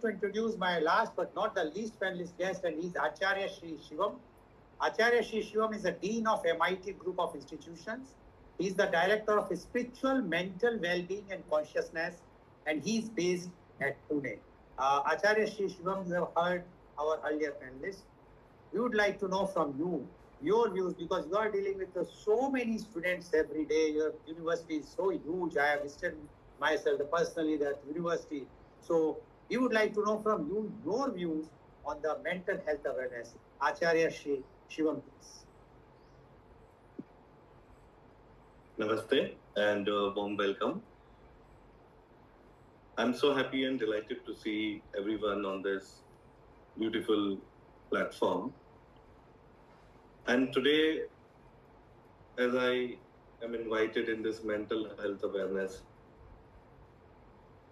to introduce my last but not the least panelist guest, and he's Acharya Sri Shivam. Acharya Sri Shivam is a Dean of MIT Group of Institutions. He's the Director of Spiritual, Mental Well-being and Consciousness, and he's based at Pune. Acharya Sri Shivam, you have heard our earlier panelists. We would like to know from you your views, because you are dealing with so many students every day. Your university is so huge. I have visited myself personally that university. So we would like to know from you your views on the mental health awareness. Acharya Sri Shivam, please. Namaste and warm welcome. I'm so happy and delighted to see everyone on this beautiful platform. And today, as I am invited in this mental health awareness,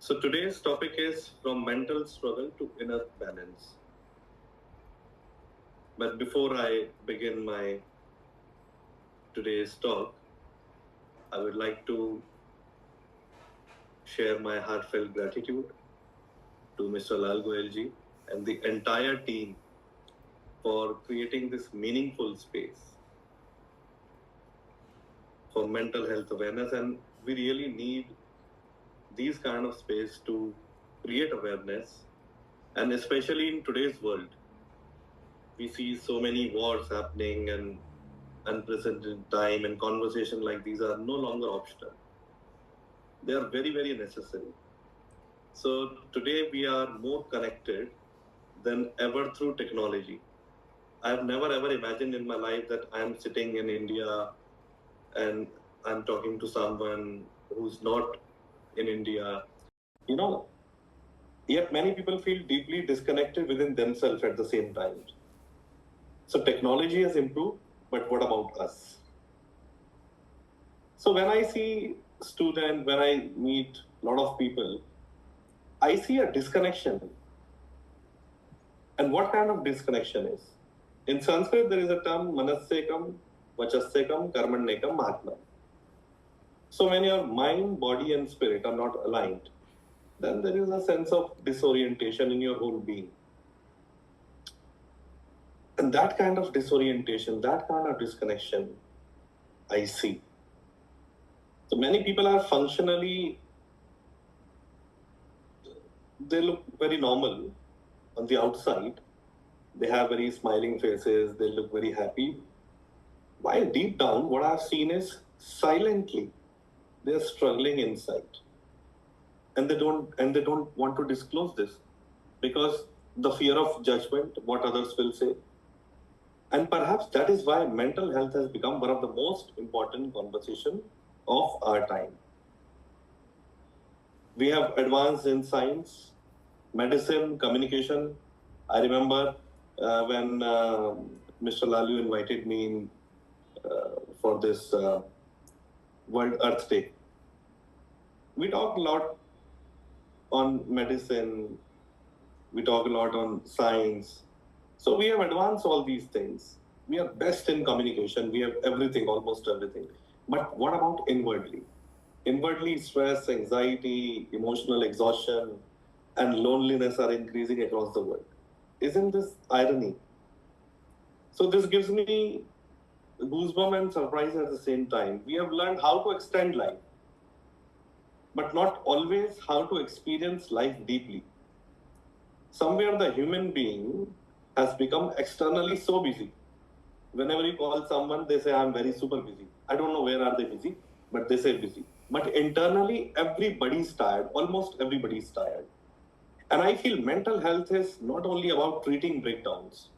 so today's topic is from mental struggle to inner balance. But before I begin my today's talk, I would like to share my heartfelt gratitude to Mr. Lal Goyalji and the entire team for creating this meaningful space for mental health awareness. And we really need these kind of space to create awareness. And especially in today's world, we see so many wars happening and unprecedented time, and conversations like these are no longer optional. They are very, very necessary. So today we are more connected than ever through technology. I've never ever imagined in my life that I'm sitting in India and I'm talking to someone who's not in India. Yet many people feel deeply disconnected within themselves at the same time. So technology has improved, but what about us? So when I see students, when I meet a lot of people, I see a disconnection. And what kind of disconnection is? In Sanskrit, there is a term, manassekam, vachassekam, karmannekam, mahatma. So when your mind, body and spirit are not aligned, then there is a sense of disorientation in your whole being. And that kind of disorientation, that kind of disconnection, I see. So many people are functionally, they look very normal on the outside. They have very smiling faces, they look very happy. While deep down, what I've seen is silently, they're struggling inside. And they don't want to disclose this because the fear of judgment, what others will say. And perhaps that is why mental health has become one of the most important conversations of our time. We have advanced in science, medicine, communication. I remember when Mr. Lalu invited me for this World Earth Day. We talk a lot on medicine, we talk a lot on science. So we have advanced all these things. We are best in communication. We have everything, almost everything. But what about inwardly? Inwardly, stress, anxiety, emotional exhaustion, and loneliness are increasing across the world. Isn't this irony? So this gives me goosebumps and surprise at the same time. We have learned how to extend life, but not always how to experience life deeply. Somewhere the human being has become externally so busy. Whenever you call someone, they say, I'm very super busy. I don't know where are they busy, but they say busy. But internally, everybody's tired. Almost everybody's tired. And I feel mental health is not only about treating breakdowns,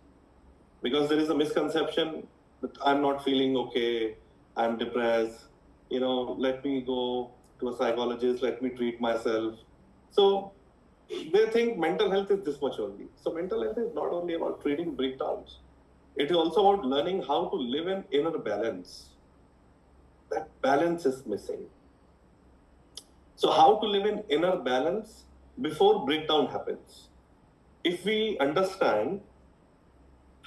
because there is a misconception that I'm not feeling okay, I'm depressed, let me go to a psychologist, let me treat myself. So they think mental health is this much only. So mental health is not only about treating breakdowns. It is also about learning how to live in inner balance. That balance is missing. So how to live in inner balance before breakdown happens? If we understand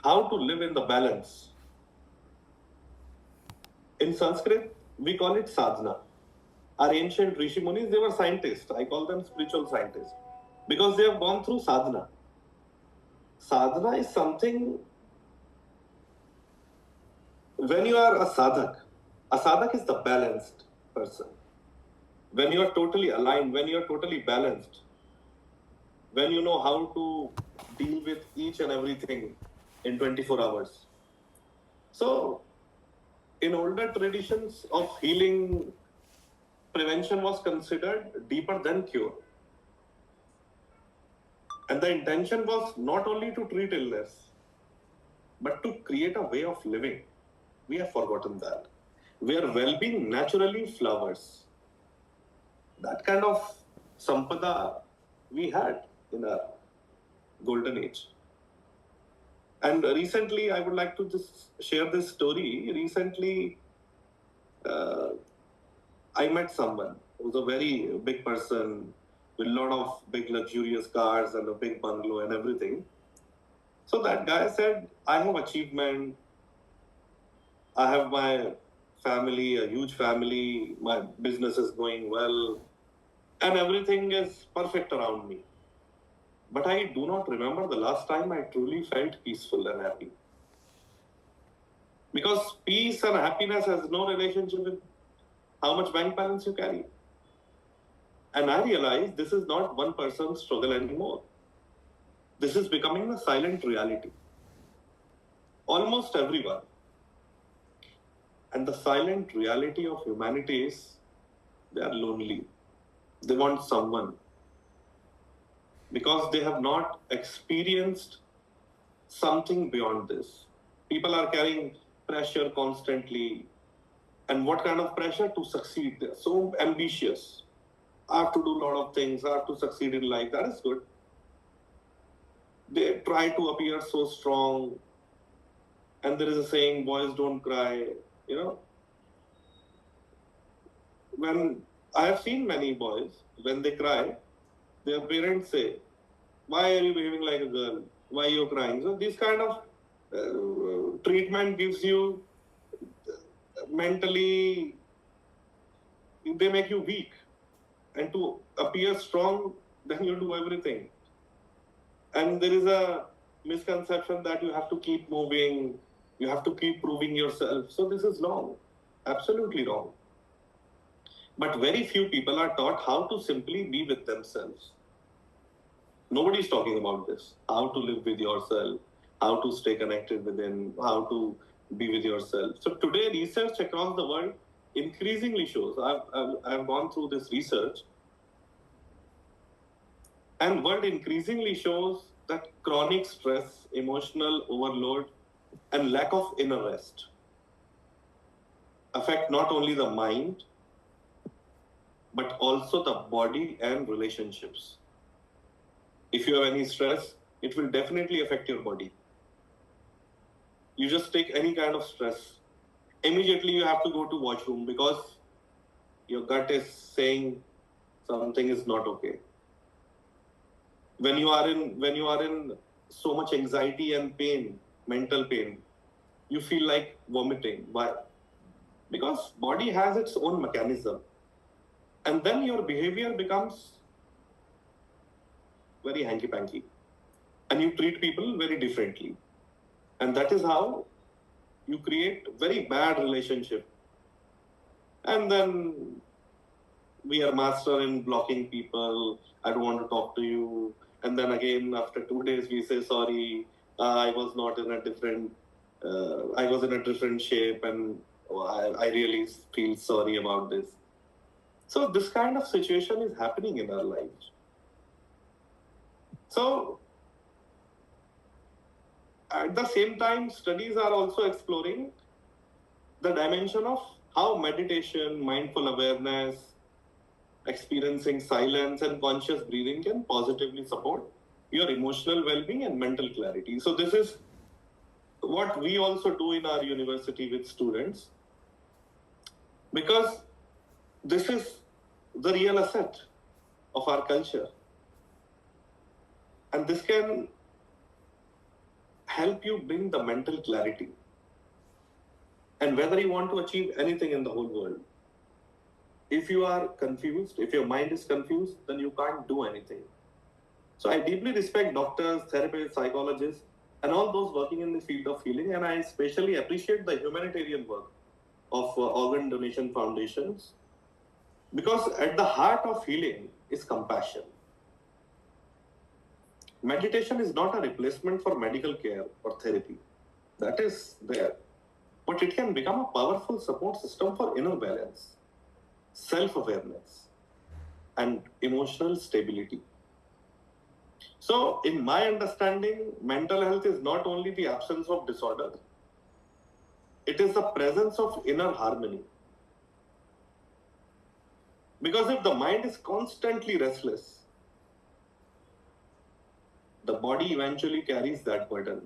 how to live in the balance, in Sanskrit, we call it sadhana. Our ancient Rishi Munis, they were scientists. I call them spiritual scientists. because they have gone through sadhana. Sadhana is something, when you are a sadhak is the balanced person. When you are totally aligned, when you are totally balanced, when you know how to deal with each and everything in 24 hours. So, in older traditions of healing, prevention was considered deeper than cure. And the intention was not only to treat illness, but to create a way of living. We have forgotten that. Where well being naturally flowers. That kind of sampada we had in our golden age. And recently, I would like to just share this story. Recently, I met someone who's a very big person with a lot of big luxurious cars and a big bungalow and everything. So that guy said, I have achievement, I have my family, a huge family, my business is going well, and everything is perfect around me. But I do not remember the last time I truly felt peaceful and happy. Because peace and happiness has no relationship with how much bank balance you carry. And I realized this is not one person's struggle anymore. This is becoming a silent reality. Almost everyone. And the silent reality of humanity is they are lonely. They want someone. Because they have not experienced something beyond this. People are carrying pressure constantly. And what kind of pressure to succeed? They're so ambitious. I have to do a lot of things. I have to succeed in life. That is good. They try to appear so strong. And there is a saying, boys don't cry. You know, when I have seen many boys, when they cry, their parents say, why are you behaving like a girl? Why are you crying? So this kind of treatment gives you mentally, they make you weak. And to appear strong, then you do everything. And there is a misconception that you have to keep moving, you have to keep proving yourself. So this is wrong, absolutely wrong. But very few people are taught how to simply be with themselves. Nobody is talking about this. How to live with yourself, how to stay connected within, how to be with yourself. So today, research across the world increasingly shows. I've gone through this research, and world increasingly shows that chronic stress, emotional overload, and lack of inner rest affect not only the mind, but also the body and relationships. If you have any stress, it will definitely affect your body. You just take any kind of stress, immediately you have to go to washroom because your gut is saying something is not okay. When you are in so much anxiety and pain, mental pain, you feel like vomiting. Why? Because body has its own mechanism. And then your behavior becomes very hanky-panky. And you treat people very differently. And that is how you create very bad relationship. And then we are master in blocking people. I don't want to talk to you. And then again, after 2 days, we say, sorry, I was not in a different, I was in a different shape and I really feel sorry about this. So this kind of situation is happening in our lives. So at the same time, studies are also exploring the dimension of how meditation, mindful awareness, experiencing silence and conscious breathing can positively support your emotional well-being and mental clarity. So this is what we also do in our university with students, because this is the real asset of our culture. And this can help you bring the mental clarity. And whether you want to achieve anything in the whole world, if you are confused, if your mind is confused, then you can't do anything. So I deeply respect doctors, therapists, psychologists, and all those working in the field of healing, and I especially appreciate the humanitarian work of organ donation foundations, because at the heart of healing is compassion. Meditation is not a replacement for medical care or therapy. That is there. But it can become a powerful support system for inner balance, self awareness, and emotional stability. So, in my understanding, mental health is not only the absence of disorder, it is the presence of inner harmony. Because if the mind is constantly restless, the body eventually carries that burden.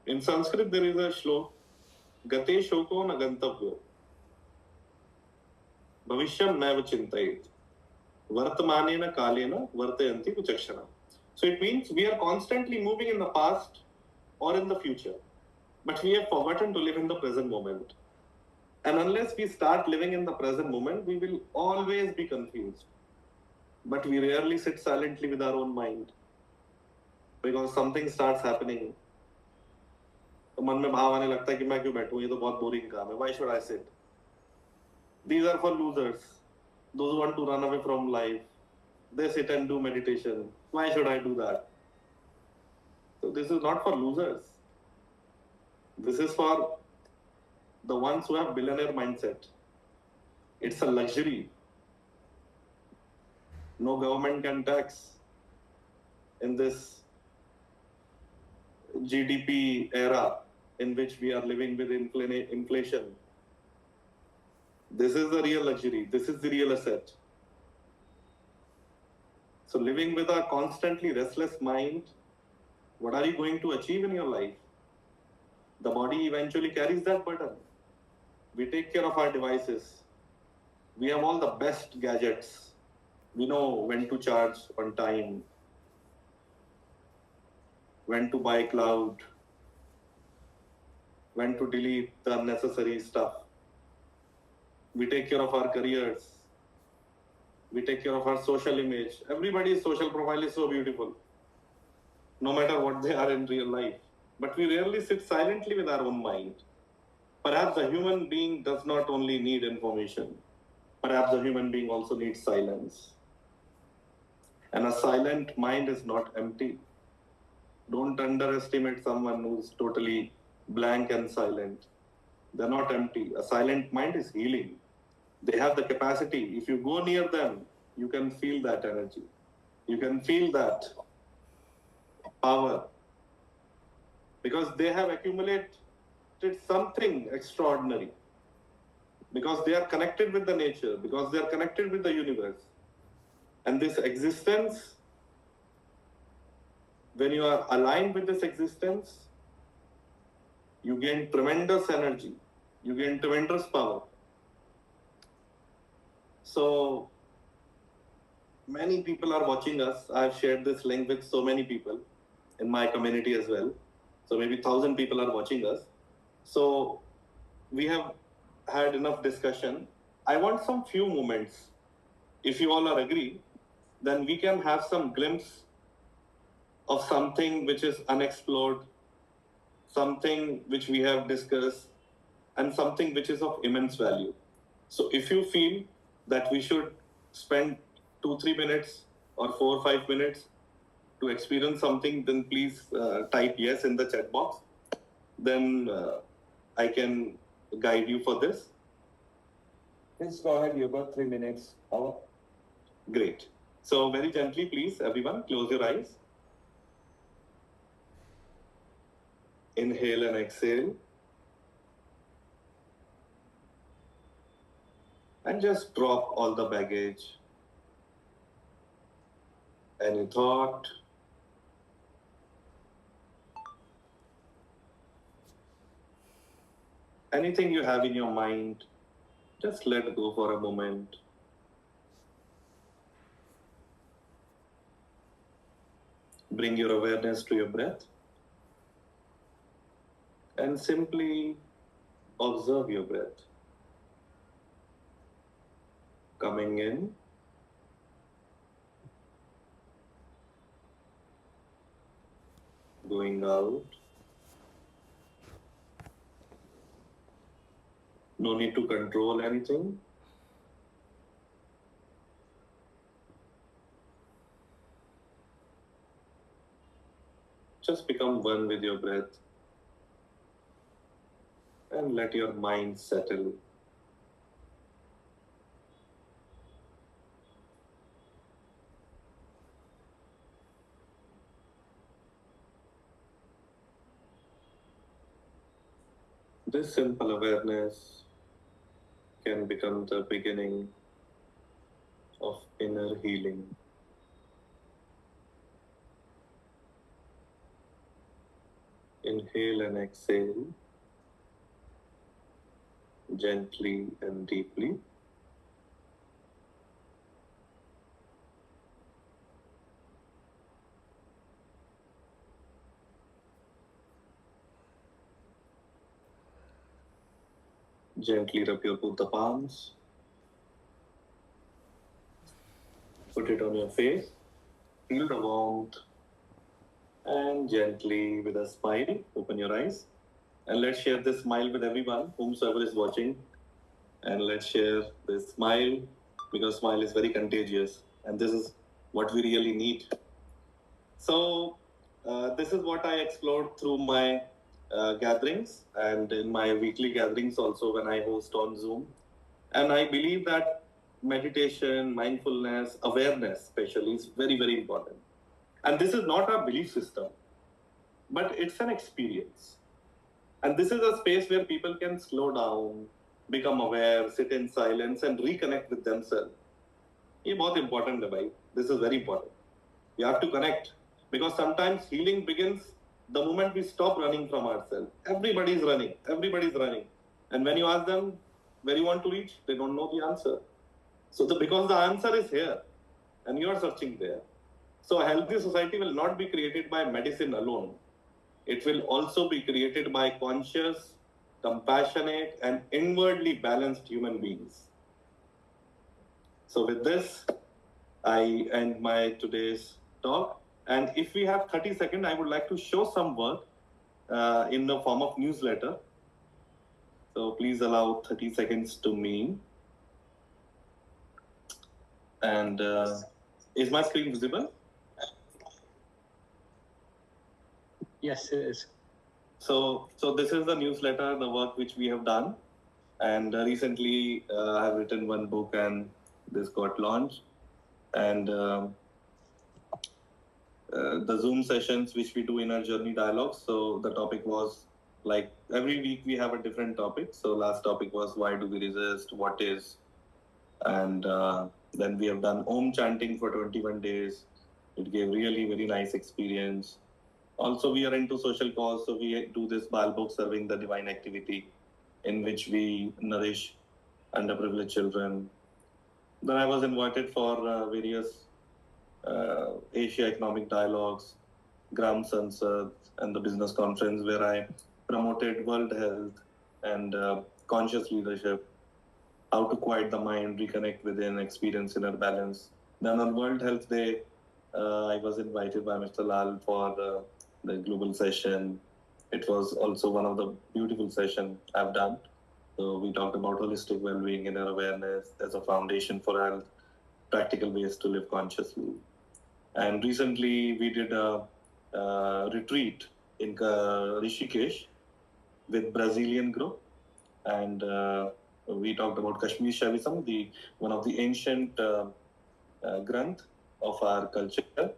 In Sanskrit, there is a shlok, Gate Shoko na Gantavyo, Bhavishyam Naiva Chintayit, Vartamanena Kalena Vartayanti Kuchakshana. So it means we are constantly moving in the past or in the future, but we have forgotten to live in the present moment. And unless we start living in the present moment, we will always be confused. But we rarely sit silently with our own mind, because something starts happening. तो मन में भाव आने लगता है कि मैं क्यों बैठूं, ये तो बहुत बोरिंग काम है. Why should I sit? These are for losers, those who want to run away from life. They sit and do meditation. Why should I do that? So this is not for losers. This is for the ones who have billionaire mindset. It's a luxury. No government can tax in this GDP era in which we are living with inflation. This is the real luxury. This is the real asset. So living with a constantly restless mind, what are you going to achieve in your life? The body eventually carries that burden. We take care of our devices. We have all the best gadgets. We know when to charge on time, when to buy cloud, when to delete the unnecessary stuff. We take care of our careers. We take care of our social image. Everybody's social profile is so beautiful, no matter what they are in real life. But we rarely sit silently with our own mind. Perhaps a human being does not only need information, perhaps a human being also needs silence. And a silent mind is not empty. Don't underestimate someone who's totally blank and silent. They're not empty. A silent mind is healing. They have the capacity. If you go near them, you can feel that energy. You can feel that power. Because they have accumulated something extraordinary. Because they are connected with the nature. Because they are connected with the universe. And this existence, when you are aligned with this existence, you gain tremendous energy. You gain tremendous power. So many people are watching us. I've shared this link with so many people in my community as well. So maybe 1,000 people are watching us. So we have had enough discussion. I want some few moments. If you all are agree, then we can have some glimpse of something which is unexplored, something which we have discussed, and something which is of immense value. So if you feel that we should spend 2-3 minutes or 4-5 minutes to experience something, then please type yes in the chat box. Then I can guide you for this. Please go ahead. You've got 3 minutes. Great. So very gently, please, everyone, close your eyes. Inhale and exhale. And just drop all the baggage. Any thought, anything you have in your mind, just let go for a moment. Bring your awareness to your breath and simply observe your breath. Coming in going out. No need to control anything. Just become one with your breath and let your mind settle. This simple awareness can become the beginning of inner healing. Inhale and exhale gently and deeply. Gently rub your both the palms. Put it on your face. Feel the warmth. And gently, with a smile, open your eyes. And let's share this smile with everyone, whomsoever is watching. And let's share this smile, because smile is very contagious. And this is what we really need. So, this is what I explored through my gatherings and in my weekly gatherings also when I host on Zoom. And I believe that meditation, mindfulness, awareness, especially, is very, very important. And this is not a belief system, but it's an experience. And this is a space where people can slow down, become aware, sit in silence, and reconnect with themselves. ये बहुत important है भाई. This is very important. We have to connect, because sometimes healing begins the moment we stop running from ourselves. Everybody's running. And when you ask them where you want to reach, they don't know the answer. So because the answer is here and you are searching there. So a healthy society will not be created by medicine alone. It will also be created by conscious, compassionate, and inwardly balanced human beings. So with this, I end my today's talk. And if we have 30 seconds, I would like to show some work in the form of newsletter. So please allow 30 seconds to me. And is my screen visible? Yes, it is. So this is the newsletter, the work which we have done. And recently I have written one book and this got launched. And the Zoom sessions which we do in our journey dialogues. So the topic was like every week we have a different topic. So last topic was why do we resist, what is, and then we have done Om chanting for 21 days. It gave really very nice experience. Also, we are into social cause, so we do this Bal book serving the divine activity, in which we nourish underprivileged children. Then I was invited for various Asia Economic Dialogues, Gram Sansad, and the business conference where I promoted world health and conscious leadership, how to quiet the mind, reconnect within, experience inner balance. Then on World Health Day, I was invited by Mr. Lal for the global session. It was also one of the beautiful sessions I've done. So we talked about holistic well-being, inner awareness as a foundation for health, practical ways to live consciously. And recently we did a retreat in Rishikesh with Brazilian group, and we talked about Kashmir Shaivism, one of the ancient granth of our culture,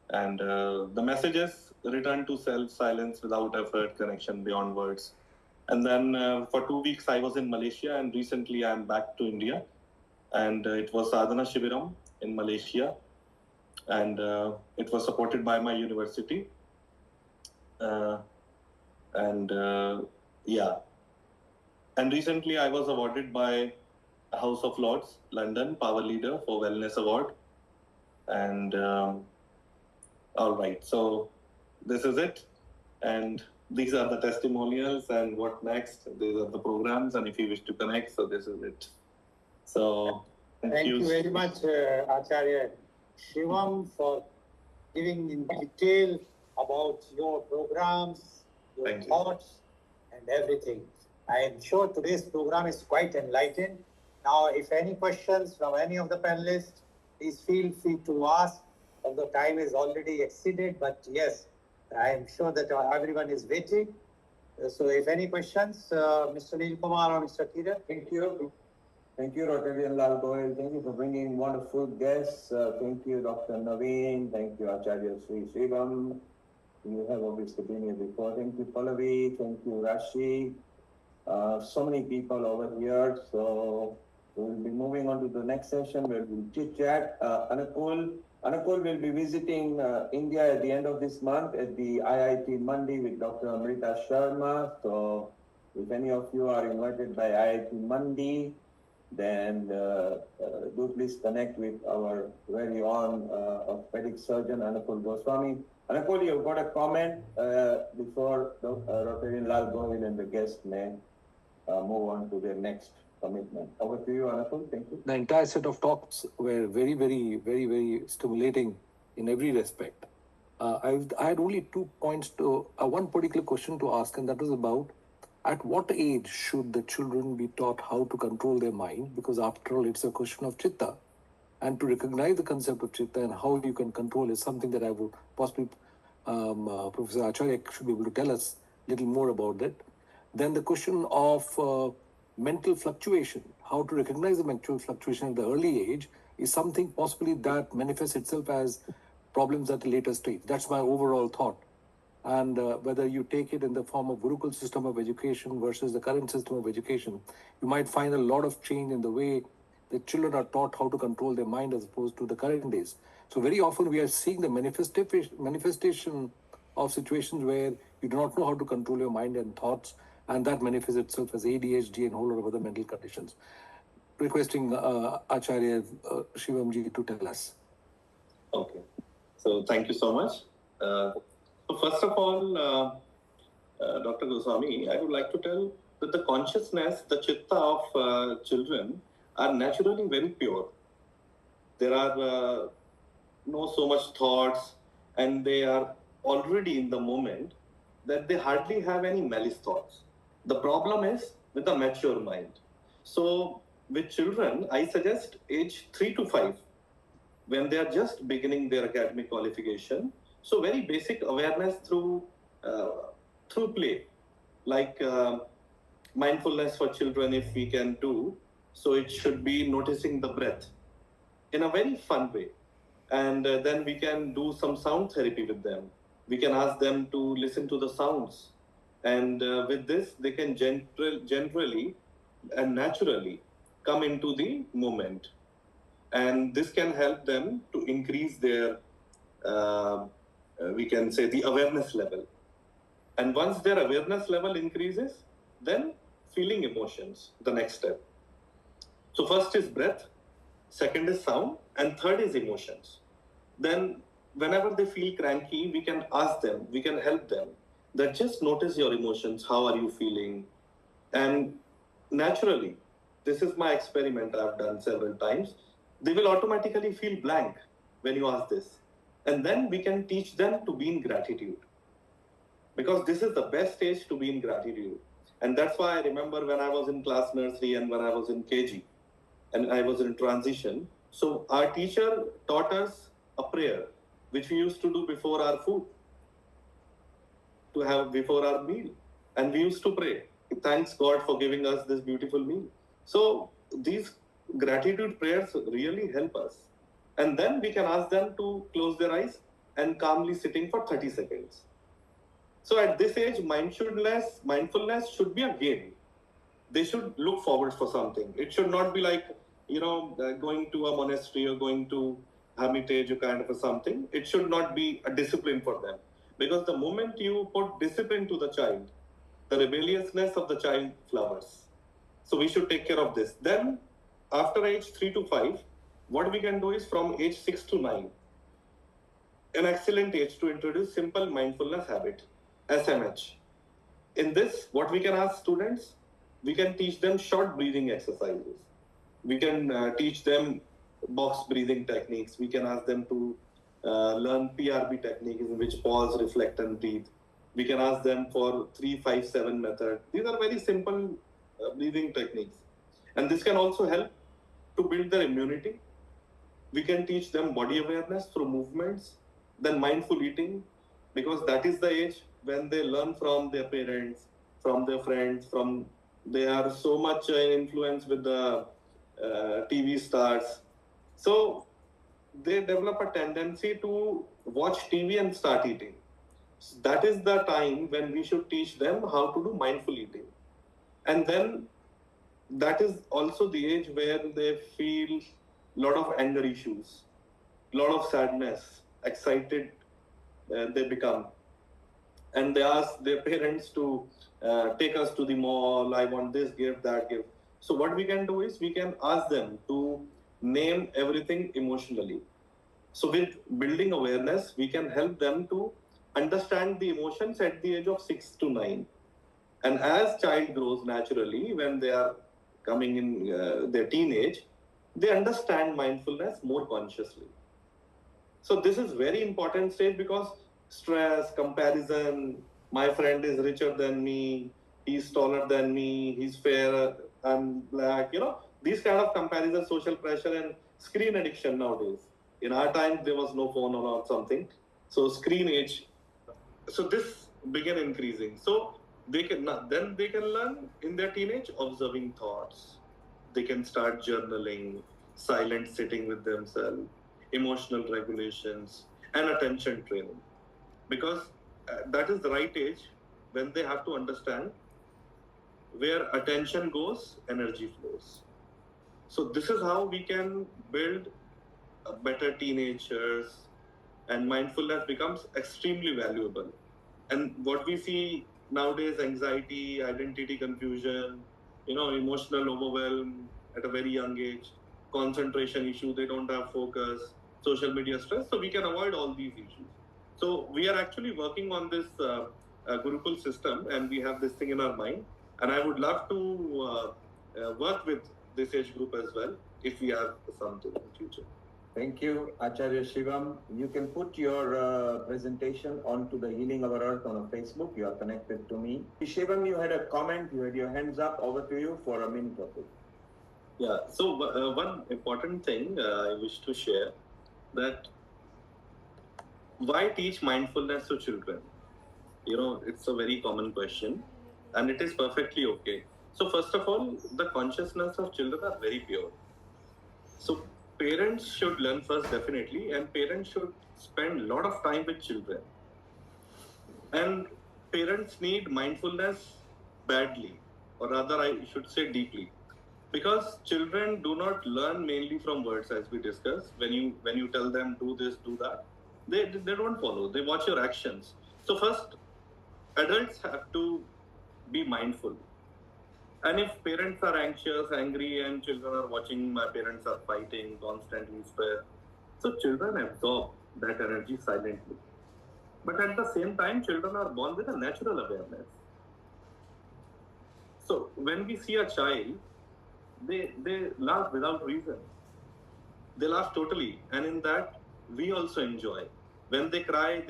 and the messages: return to self, silence without effort, connection beyond words. And then for 2 weeks I was in Malaysia, and recently I'm back to India, and it was Sadhana Shibiram in Malaysia, and it was supported by my university, and yeah. And recently I was awarded by House of Lords, London, Power Leader for Wellness Award. And all right, so this is it. And these are the testimonials, and what next? These are the programs, and if you wish to connect, so this is it. So Thank you very much, Acharya Shivam, for giving in detail about your programs, your Thank you. thoughts, and everything. I am sure today's program is quite enlightened. Now, if any questions from any of the panelists, please feel free to ask. Although time is already exceeded, but yes, I am sure that everyone is waiting. So, if any questions, Mr. Neil Kumar or Mr. Kiran? Thank you. Thank you, Rotarian Lal Goyal. Thank you for bringing wonderful guests. Thank you, Dr. Naveen. Thank you, Acharya Sri Shivam. You have obviously been here before. Thank you, Pallavi. Thank you, Rashi. So many people over here. So we'll be moving on to the next session where we'll chit chat. Anakul will be visiting India at the end of this month at the IIT Mandi with Dr. Amrita Sharma. So if any of you are invited by IIT Mandi, then do please connect with our very own orthopedic surgeon, Anakul Goswami. Anakul, you've got a comment before Rotarian Lal Goyal and the guest may move on to their next commitment. Over to you, Anakul. Thank you. The entire set of talks were very stimulating in every respect. I had only 2 points to one particular question to ask, and that was about at what age should the children be taught how to control their mind? Because after all, it's a question of chitta. And to recognize the concept of chitta and how you can control is something that I would possibly, Professor Acharya should be able to tell us a little more about that. Then the question of mental fluctuation, how to recognize the mental fluctuation at the early age is something possibly that manifests itself as problems at a later stage. That's my overall thought. And whether you take it in the form of Gurukul system of education versus the current system of education, you might find a lot of change in the way the children are taught how to control their mind as opposed to the current days. So very often we are seeing the manifestation of situations where you do not know how to control your mind and thoughts, and that manifests itself as ADHD and a whole lot of other mental conditions. Requesting Acharya Shivamji to tell us. Okay. So thank you so much. So first of all, Dr. Goswami, I would like to tell that the consciousness, the chitta of children are naturally very pure. There are no so much thoughts, and they are already in the moment that they hardly have any malice thoughts. The problem is with a mature mind. So with children, I suggest age 3 to 5, when they are just beginning their academic qualification. So very basic awareness through play, like mindfulness for children, if we can do. So it should be noticing the breath in a very fun way. And then we can do some sound therapy with them. We can ask them to listen to the sounds. And with this, they can generally and naturally come into the moment. And this can help them to increase their, we can say, the awareness level. And once their awareness level increases, then feeling emotions, the next step. So first is breath, second is sound, and third is emotions. Then whenever they feel cranky, we can ask them, we can help them that just notice your emotions, how are you feeling? And naturally, this is my experiment I've done several times, they will automatically feel blank when you ask this. And then we can teach them to be in gratitude. Because this is the best stage to be in gratitude. And that's why I remember when I was in class nursery and when I was in KG and I was in transition. So our teacher taught us a prayer, which we used to do before our food, to have before our meal. And we used to pray, thanks God for giving us this beautiful meal. So these gratitude prayers really help us. And then we can ask them to close their eyes and calmly sitting for 30 seconds. So at this age, mindfulness should be a game. They should look forward for something. It should not be like, going to a monastery or going to hermitage or kind of a something. It should not be a discipline for them. Because the moment you put discipline to the child, the rebelliousness of the child flowers. So we should take care of this. Then after age 3 to 5, what we can do is from age 6 to 9, an excellent age to introduce simple mindfulness habit, SMH. In this, what we can ask students, we can teach them short breathing exercises. We can teach them box breathing techniques. We can ask them to learn PRB technique, in which pause, reflect, and breathe. We can ask them for 3-5-7 method. These are very simple breathing techniques, and this can also help to build their immunity. We can teach them body awareness through movements, then mindful eating, because that is the age when they learn from their parents, from their friends, from they are so much influenced with the TV stars. So they develop a tendency to watch TV and start eating. So that is the time when we should teach them how to do mindful eating. And then that is also the age where they feel a lot of anger issues, a lot of sadness, excited they become. And they ask their parents to take us to the mall, I want this gift, that gift. So what we can do is we can ask them to name everything emotionally. So with building awareness, we can help them to understand the emotions at the age of 6 to 9. And as child grows naturally, when they are coming in their teenage, they understand mindfulness more consciously. So this is very important stage because stress, comparison, my friend is richer than me, he's taller than me, he's fair, I'm black, these kind of comparison, social pressure and screen addiction nowadays. In our time, there was no phone or something. So screen age. So this began increasing. So they can learn in their teenage observing thoughts. They can start journaling, silent sitting with themselves, emotional regulations, and attention training. Because that is the right age when they have to understand where attention goes, energy flows. So this is how we can build better teenagers, and mindfulness becomes extremely valuable. And what we see nowadays, anxiety, identity confusion, emotional overwhelm at a very young age, concentration issue, they don't have focus, social media stress. So we can avoid all these issues. So we are actually working on this Gurukul system, and we have this thing in our mind. And I would love to work with this age group as well if we have something in the future. Thank you, Acharya Shivam. You can put your presentation onto the Healing Our Earth on Facebook. You are connected to me. Shivam, you had a comment. You had your hands up. Over to you for a minute or two. Yeah. So one important thing I wish to share, that why teach mindfulness to children? It's a very common question, and it is perfectly okay. So first of all, the consciousness of children are very pure. So parents should learn first, definitely, and parents should spend a lot of time with children. And parents need mindfulness badly, or rather I should say deeply, because children do not learn mainly from words, as we discussed. When you tell them do this, do that, they don't follow. They watch your actions. So first, adults have to be mindful. And if parents are anxious, angry, and children are watching, my parents are fighting, constantly stressed, so children absorb that energy silently. But at the same time, children are born with a natural awareness. So when we see a child, they laugh without reason. They laugh totally, and in that we also enjoy. When they cry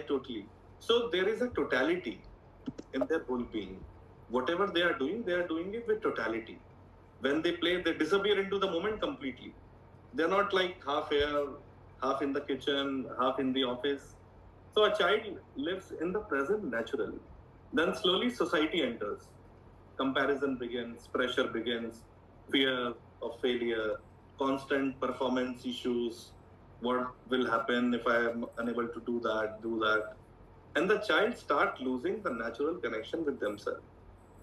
totally. So there is a totality in their whole being. Whatever they are doing it with totality. When they play, they disappear into the moment completely. They're not like half here, half in the kitchen, half in the office. So a child lives in the present naturally. Then slowly society enters. Comparison begins, pressure begins, fear of failure, constant performance issues. What will happen if I am unable to do that? And the child starts losing the natural connection with themselves.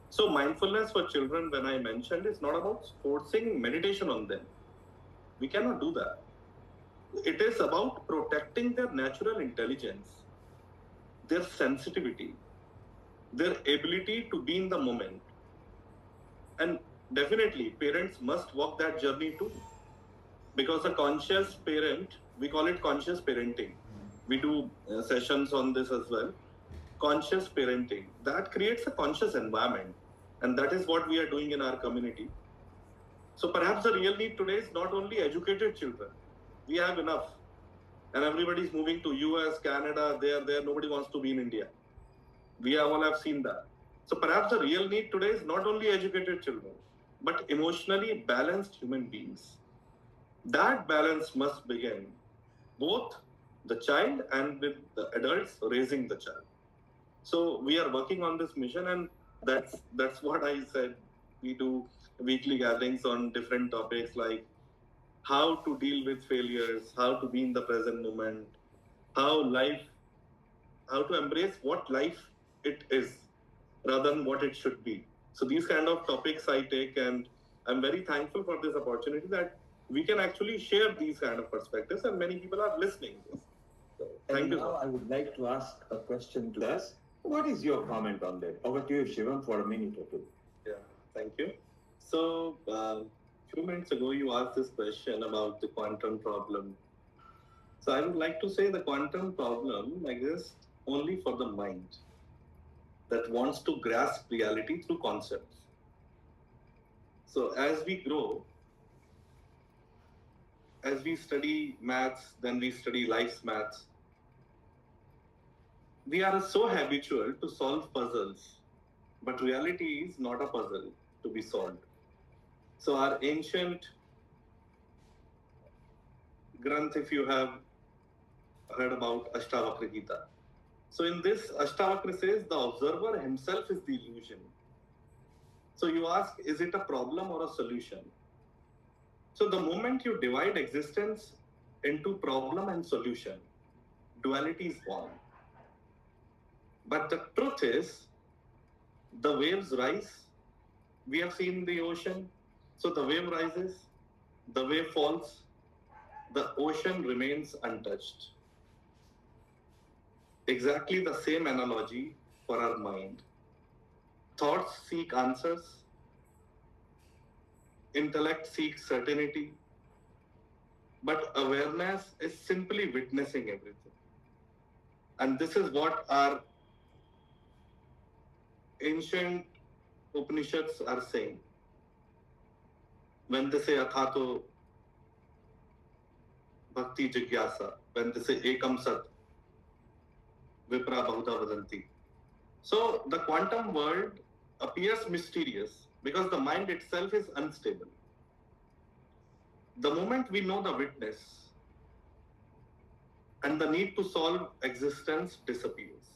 So mindfulness for children, when I mentioned, is not about forcing meditation on them. We cannot do that. It is about protecting their natural intelligence, their sensitivity, their ability to be in the moment. And definitely, parents must walk that journey too. Because a conscious parent, we call it conscious parenting. We do sessions on this as well. Conscious parenting, that creates a conscious environment. And that is what we are doing in our community. So perhaps the real need today is not only educated children. We have enough. and everybody's moving to US, Canada, there. Nobody wants to be in India. We all have seen that. So perhaps the real need today is not only educated children, but emotionally balanced human beings. That balance must begin both the child and with the adults raising the child. So we are working on this mission, and that's what I said. We do weekly gatherings on different topics like how to deal with failures, how to be in the present moment, how to embrace what life it is rather than what it should be. So these kind of topics I take, and I'm very thankful for this opportunity that we can actually share these kind of perspectives, and many people are listening to this. So, thank you. Now I would like to ask a question to us. What is your comment on that? Over to you, Shivam, for a minute or two. Yeah, thank you. So, few minutes ago, you asked this question about the quantum problem. So, I would like to say the quantum problem exists only for the mind that wants to grasp reality through concepts. So, as we grow, as we study maths, then we study life's maths, we are so habitual to solve puzzles, but reality is not a puzzle to be solved. So our ancient Granth, if you have heard about Ashtavakra Gita. So in this, Ashtavakra says the observer himself is the illusion. So you ask, is it a problem or a solution? So the moment you divide existence into problem and solution, duality is born. But the truth is, the waves rise. We have seen the ocean. So the wave rises, the wave falls, the ocean remains untouched. Exactly the same analogy for our mind. Thoughts seek answers, intellect seeks certainty, but awareness is simply witnessing everything. And this is what our ancient Upanishads are saying. When they say athato bhakti jigyasa, when they say ekam sat, vipra bahuda vadanti. So the quantum world appears mysterious because the mind itself is unstable. The moment we know the witness, and the need to solve existence disappears.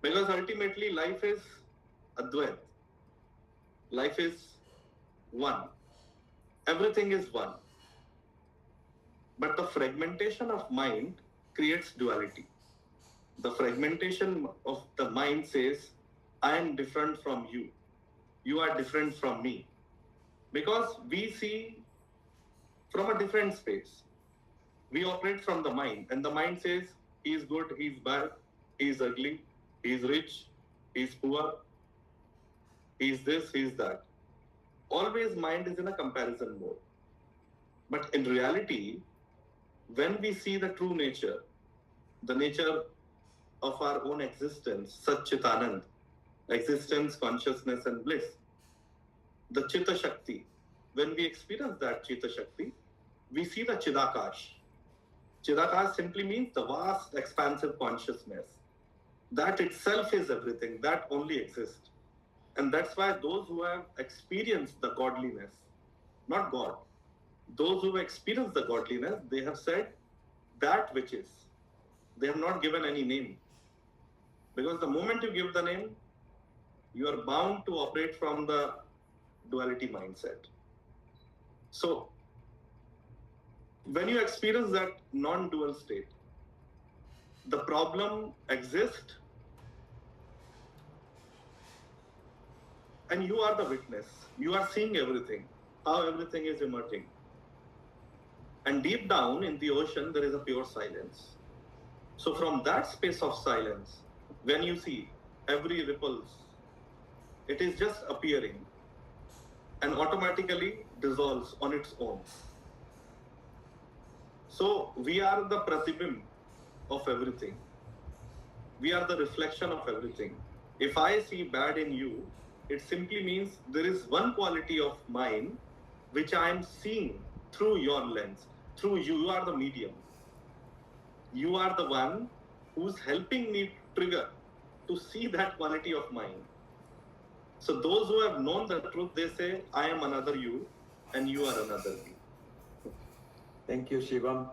Because ultimately life is Advait. Life is one. Everything is one. But the fragmentation of mind creates duality. The fragmentation of the mind says, I am different from you. You are different from me. Because we see from a different space. We operate from the mind, and the mind says, he is good, he is bad, he is ugly, he is rich, he is poor, he is this, he is that. Always mind is in a comparison mode. But in reality, when we see the true nature, the nature of our own existence, Sat Chit Anand, existence, consciousness and bliss, the Chitta Shakti, when we experience that Chitta Shakti, we see the Chidakash. Chidakash simply means the vast, expansive consciousness. That itself is everything, that only exists. And that's why those who have experienced the godliness, not God, those who have experienced the godliness, they have said that which is. They have not given any name. Because the moment you give the name, you are bound to operate from the duality mindset. So, when you experience that non-dual state, the problem exists and you are the witness. You are seeing everything, how everything is emerging. And deep down in the ocean, there is a pure silence. So from that space of silence, when you see every ripples, it is just appearing and automatically dissolves on its own. So we are the pratibimb of everything. We are the reflection of everything. If I see bad in you, it simply means there is one quality of mine which I am seeing through your lens, through you. You are the medium. you are the one who's helping me trigger to see that quality of mind. So those who have known the truth, they say, I am another you and you are another me. Thank you, Shivam.